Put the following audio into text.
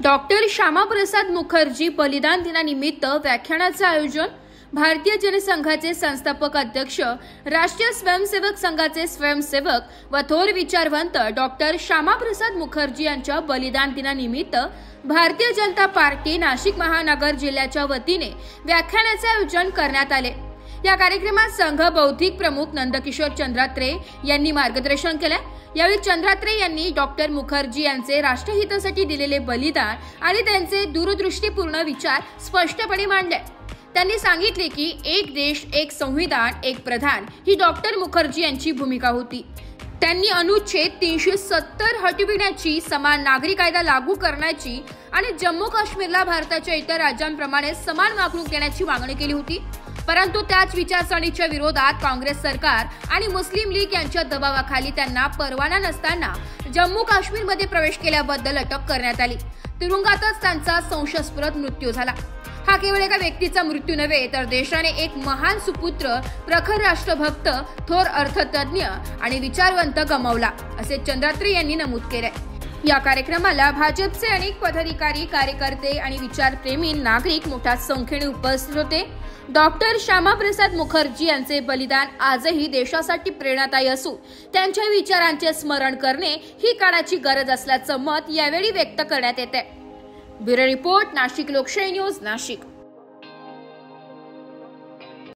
Doctor Shyamaprasad Mukherjee बलिदान दिनानिमित्त व्याख्यानाचे आयोजन। भारतीय जनसंघाचे संस्थापक अध्यक्ष, राष्ट्रीय स्वयंसेवक संघाचे स्वयंसेवक व थोर विचारवंत डॉक्टर श्यामाप्रसाद मुखर्जी यांच्या बलिदान दिनानिमित्त भारतीय जनता पार्टी नाशिक महानगर जिल्ह्याच्या वतीने व्याख्यानाचे आयोजन करण्यात आले। या कार्यक्रमात संघ बौद्धिक प्रमुख नंदकिशोर चंद्रात्रे यांनी मार्गदर्शन केले। यावेळी चंद्रात्रे यांनी डॉक्टर मुखर्जी यांचे राष्ट्रहितासाठी दिलेले बलिदान आणि त्यांचे दूरदृष्टीपूर्ण विचार स्पष्टपणे मांडले। त्यांनी सांगितले की एक देश, एक संविधान, एक प्रधान ही डॉक्टर मुखर्जी यांची भूमिका होती। त्यांनी अनुच्छेद 370 हटविण्याची, समान नागरी कायदा लागू करण्याची आणि जम्मू काश्मीरला भारताच्या इतर राज्यांप्रमाणे समान वागणूक देण्याची मागणी केली होती। परंतु त्याच विचारसरणीच्या विरोधात काँग्रेस सरकार आणि मुस्लिम लीग यांच्या दबावाखाली त्यांना परवाना नसताना जम्मू काश्मीरमध्ये प्रवेश केल्याबद्दल अटक करण्यात आली। तुरुंगातच त्यांचा संशयास्पद मृत्यू झाला। हा केवळ एका व्यक्तीचा मृत्यू नव्हे, तर देशाने एक महान सुपुत्र, प्रखर राष्ट्रभक्त, थोर अर्थतज्ञ आणि विचारवंत गमावला, असे चंद्रात्रे यांनी नमूद केले। या कार्यक्रमाला भाजपचे अनेक पदाधिकारी, कार्यकर्ते आणि विचारप्रेमी नागरिक मोठ्या संख्येने उपस्थित होते। डॉक्टर श्यामाप्रसाद मुखर्जी यांचे बलिदान आजही देशासाठी प्रेरणादायी असून त्यांच्या विचारांचे स्मरण करणे ही काळाची गरज असल्याचं मत यावेळी व्यक्त करण्यात येते। ब्युरो रिपोर्ट, नाशिक लोकशाही न्यूज, नाशिक।